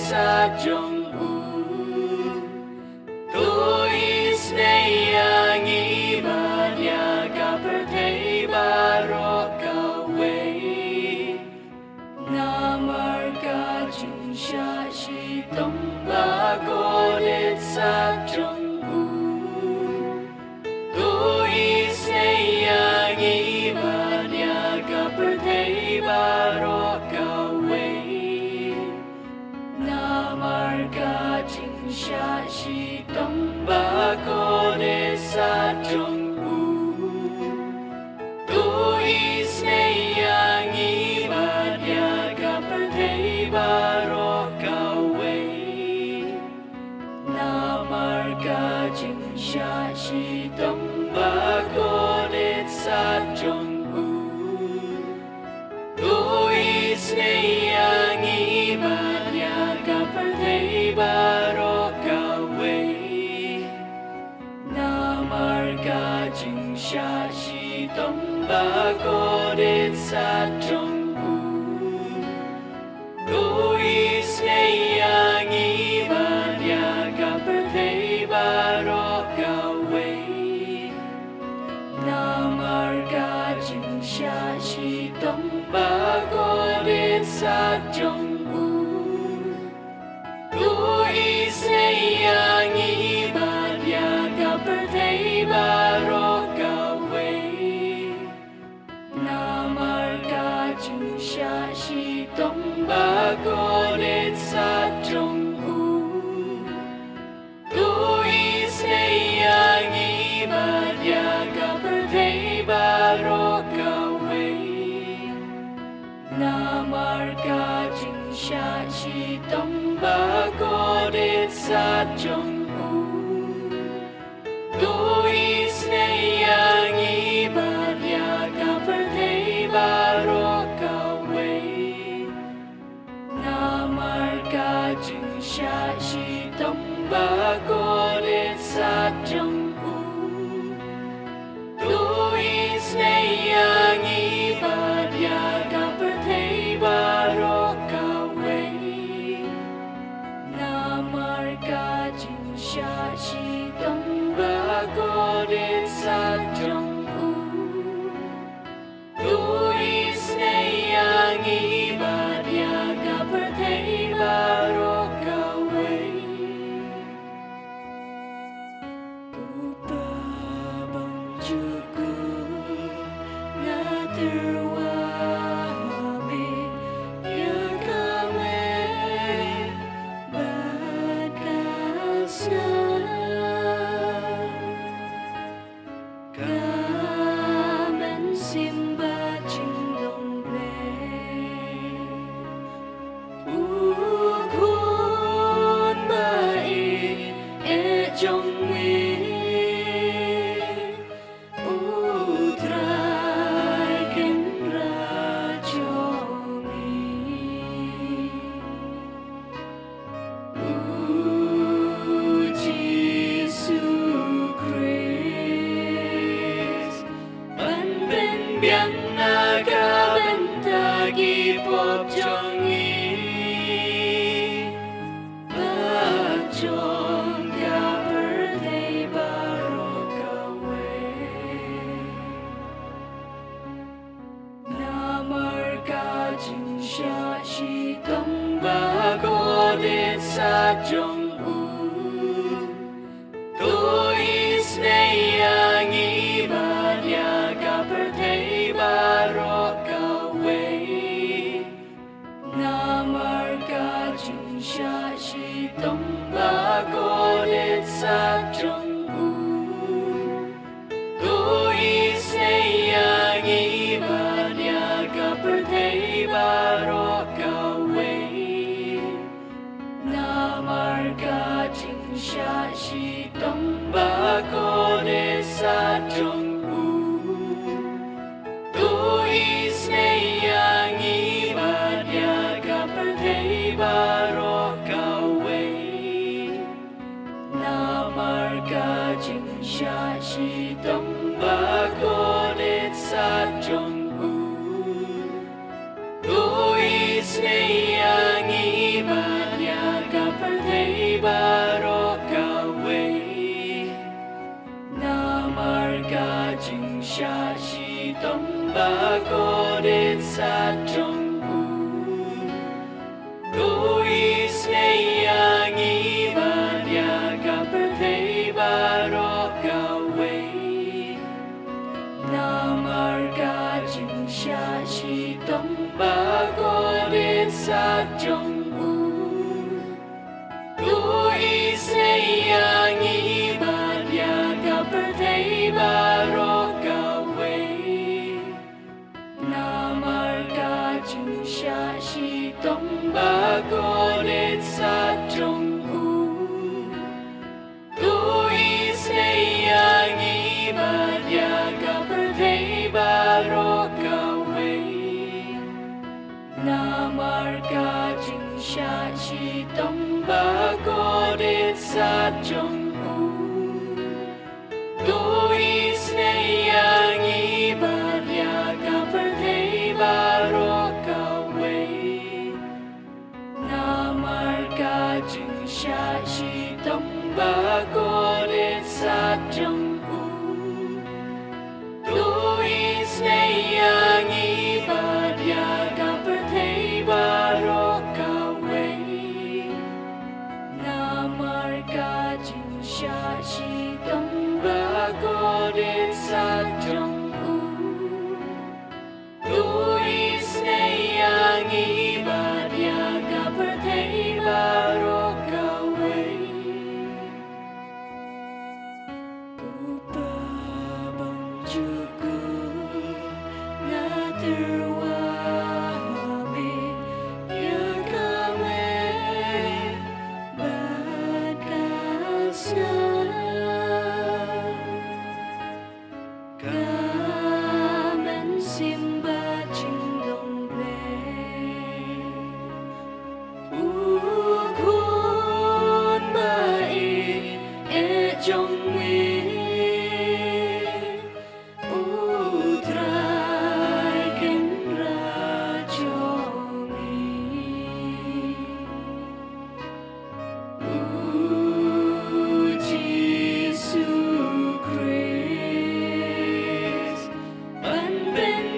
sa trong tôi snei ang iba niya kaperte baro kawe na marka jing sha shi tong ba ko det sa trong tôi snei ang iba niya kaperte baro kawe na marka jing sha shi tong ba ko de sa trong tôi snei ang iba niya kaperte baro kawe na marka jing sha shi tong ba ko de sa trong tôi snei ang iba niya kaperte baro kawe na marka jing sha shi tong ba ko de sa trong tôi snei ang iba niya kaperte baro kawe na marka jing sha shi tong ba ko de sa trong tôi snei ang iba niya kaperte baro kawe na marka jing sha shi tong ba ko de sa trong tôi snei ang iba niya kaperte baro kawe na marka jing sha shi tong ba ko de sa trong tôi snei ang iba niya kaperte baro kawe na marka jing sha shi tong ba ko de sa trong tôi snei ang iba niya kaperte baro kawe na marka jing sha shi tong ba ko de sa trong tôi snei ang iba niya kaperte baro kawe upabang juku na terwahami ya kame batasna kamen simba jinglong ble ukun bai e jong wi utrai ken ra jomi Jesus Christ ban bên biang naga bên ta gi pop trong ba chong ga birthday baro kawe na marka jing sha shi tong ba ko de sa trong tôi snei ang iba niya kaperte baro kawe na marka jing sha shi tong ba ko de sa trong tôi snei ang iba niya kaperte baro kawe na marka jing sha shi tong ba ko de sa trong tôi snei ang iba niya kaperte baro kawe na marka jing sha shi tong ba ko de sa trong tôi snei ang iba niya sha shi tông ba cô đến sa trong Doi sneya ngi badya kapathe baroka way Namarga jing sha shi tông ba cô đến sa trong Doi sneya ngi badya kapathe baroka way Namarga jing sha shi tông ba cô đến sa trong Doi sneya ngi badya kapathe baroka way Namarga jing sha shi tông ba cô đến sa trong Doi sneya ngi badya kapathe baroka way Namarga jing sha shi tông ba cô đến sa trong Doi sneya ngi badya kapathe baroka way Namarga jing sha shi tông ba cô đến sa trong Doi sneya ngi badya kapathe baroka way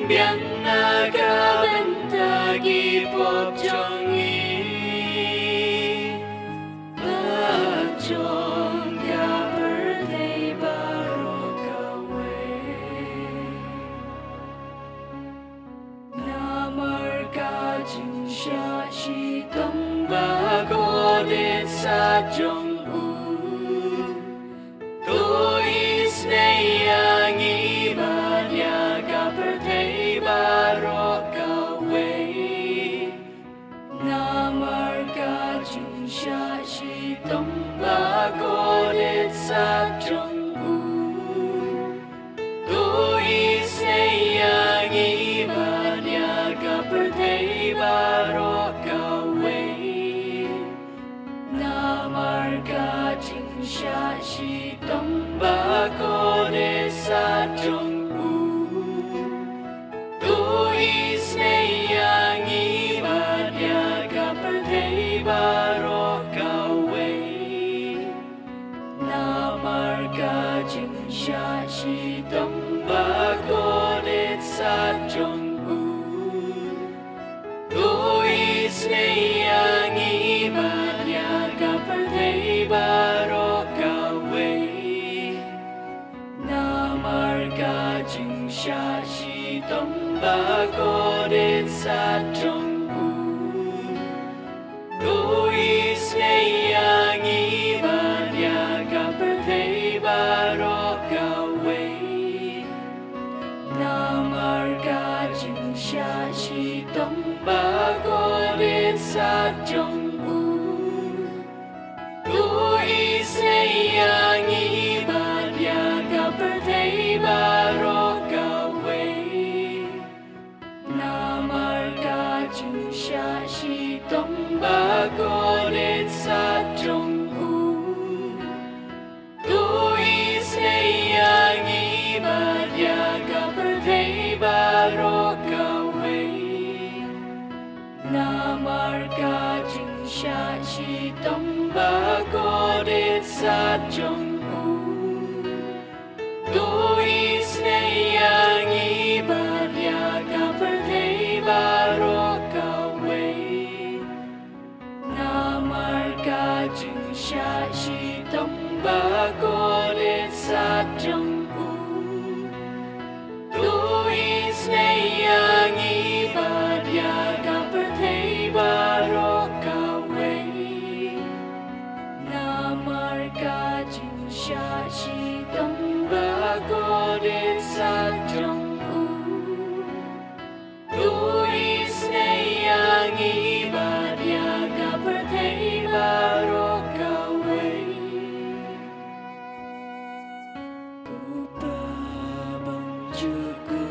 Biang naga bentagi pop jongi Bajong ka birthday baroka way Namarga jing sha shi tông ba cô đến sa trong Doi sneya ngi badya kapathe baroka way Namarga jing sha shi tông ba cô đến sa trong Doi sneya ngi badya kapathe baroka way Namarga jing sha shi tông ba cô đến sa trong Doi sneya ngi badya kapathe baroka way Namarga jing sha shi tông ba cô đến sa trong Doi sneya ngi badya kapathe baroka way Namarga jing sha shi tông ba cô đến sa trong Doi sneya ngi badya kapathe baroka way Namarga jing sha shi tông ba cô đến sa trong Doi sneya ngi badya kapathe baroka way Namarga jing sha shi tông ba cô đến sa trong Doi sneya ngi badya kapathe baroka way Namarga jing sha shi tông ba cô đến sa trong Doi sneya sha shi tông ba cô đến sa trong u tôi snei angi badia kaperte baro kawe namar ka jing sha shi tông ba cô đến sa trong u tôi snei angi badia kaperte baro kawe upa banjuku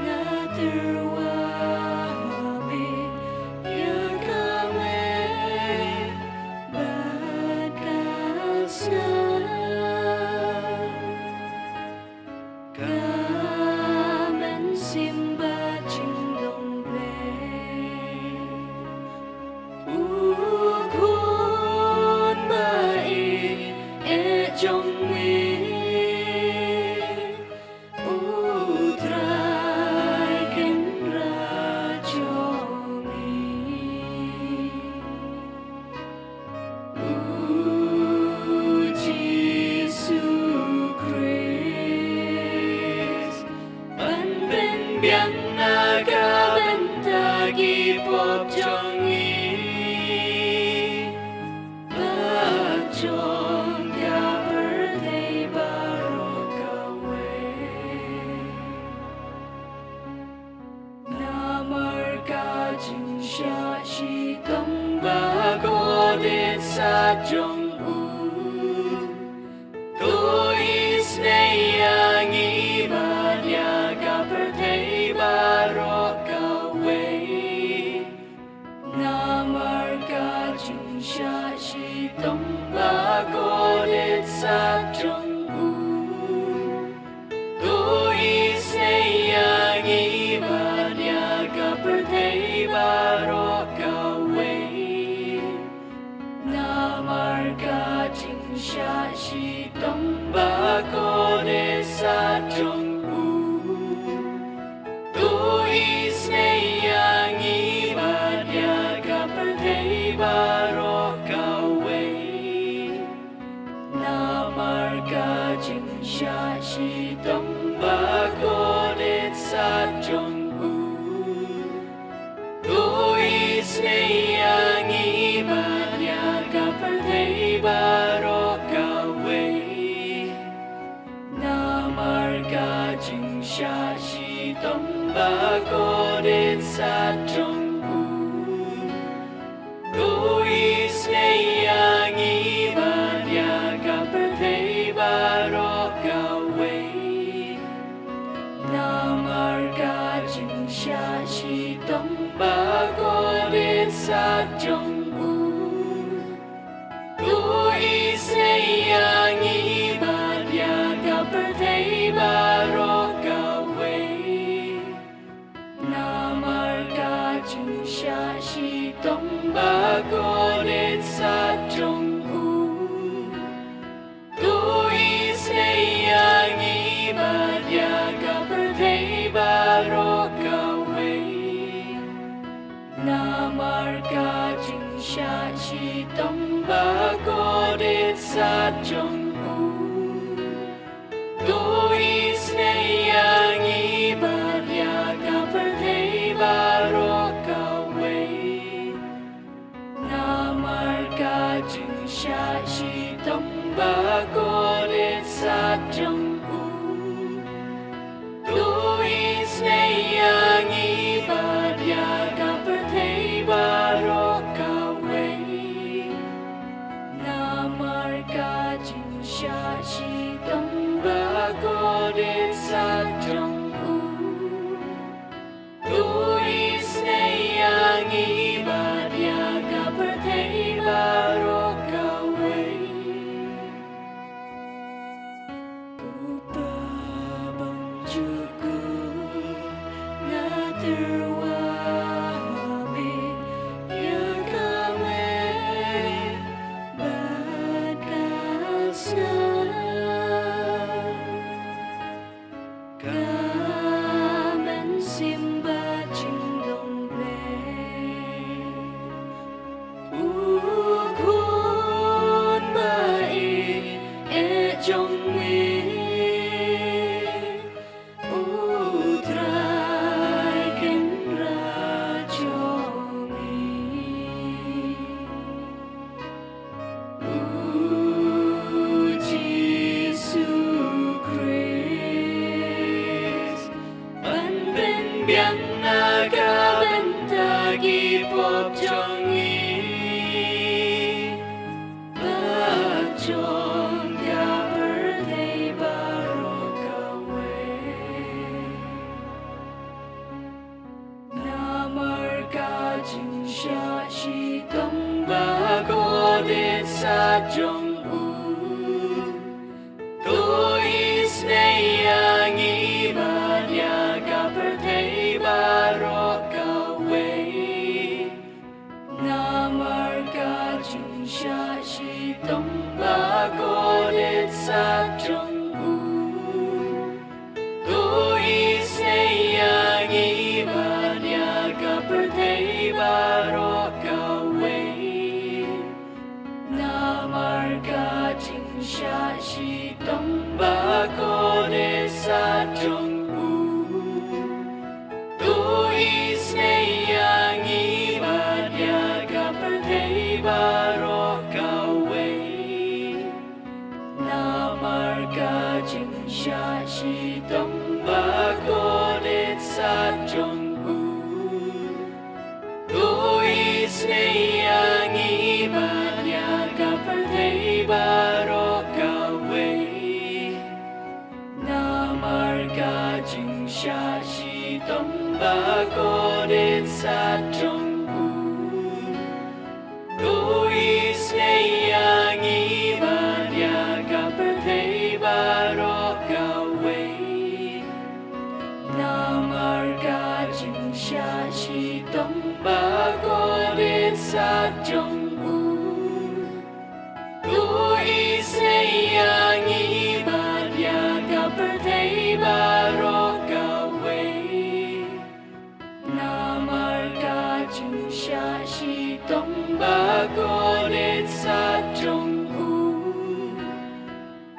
na terwahami ya kame bakasna kamen simba jinglong ble ukun bai e jongwi utrai ken rajomi Jesu Christ ban ben biang naga bentagi pop jongi Bajong ka birthday barokawe Namar ka jing sha shi tong ba ko đến sa trong u tôi snei angi badia ka birthday barokawe Namar ka jing sha shi tong ba ko đến sa trong u tôi snei angi badia ka birthday barokawe Namar ka jing sha shi tong ba ko đến sa trong u tôi snei angi badia ka birthday barokawe Namar ka jing sha shi tong ba ko đến sa trong u tôi snei angi badia ka birthday barokawe Namar ka jing sha shi tong ba ko đến sa trong u tôi snei angi badia ka birthday barokawe Namar ka jing sha shi tong ba ko đến sa trong u tôi snei angi badia ka birthday barokawe Namar ka jing sha shi tong ba ko đến sa trong u tôi snei angi badia ka birthday barokawe Namar ka jing sha shi tong ba ko đến sa trong u tôi snei angi badia ka birthday barokawe Namar ka jing sha shi tong ba ko đến sa trong u tôi snei angi badia ka birthday barokawe Namar ka jing sha shi tong ba ko đến sa trong u tôi snei angi badia ka birthday barokawe upa banjuku na terwahami ya kame bakasna đến xa trong tôi snei angi banya kaperte baroka way namarga junsha shi tomba ko đến xa trong tôi snei angi banya kaperte baroka way namarga junsha shi tomba ko đến xa trong tôi snei angi banya kaperte baroka way namarga junsha shi tomba ko đến xa trong tôi snei angi banya kaperte baroka way namarga junsha shi tomba ko đến xa trong tôi snei angi banya kaperte baroka way namarga junsha shi tomba ko đến xa trong tôi snei angi banya kaperte baroka way namarga junsha shi tomba ko đến xa trong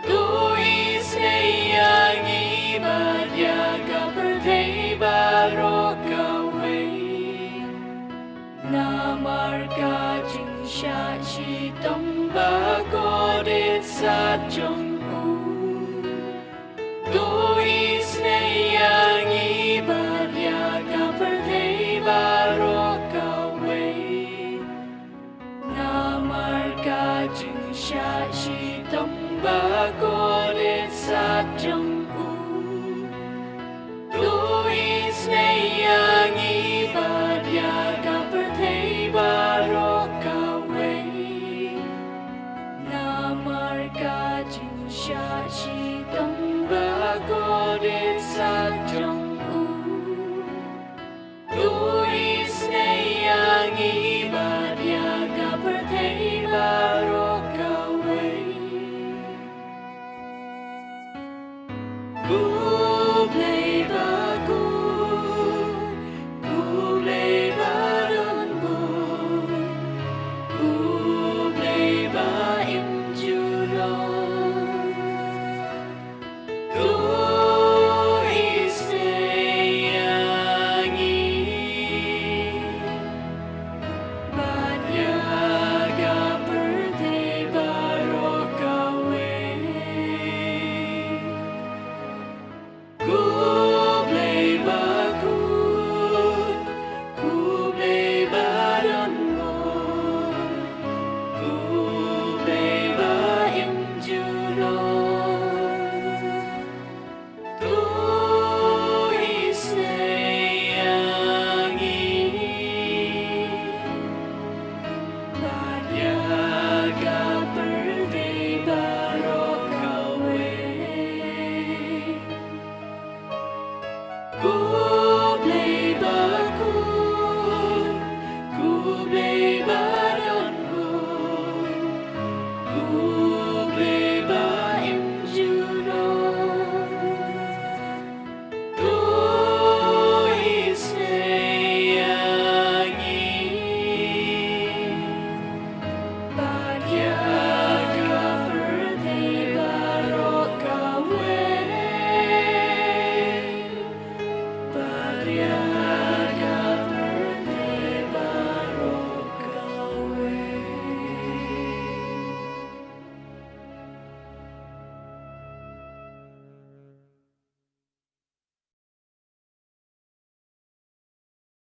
tôi snei angi banya kaperte baroka way namarga junsha shi tomba ko đến xa trong tôi snei angi banya kaperte baroka way namarga junsha shi tomba ko đến xa trong tôi snei angi banya kaperte baroka way namarga junsha shi tomba ko đến xa trong tôi snei angi banya kaperte baroka way Kublai baku Kublai baron mo Kublai ba im juron tôi snei angi banya kaperte baroka way Kublai baku Kublai baron mo Kublai ba im juron tôi snei angi banya kaperte baroka way Kublai baku Kublai baron mo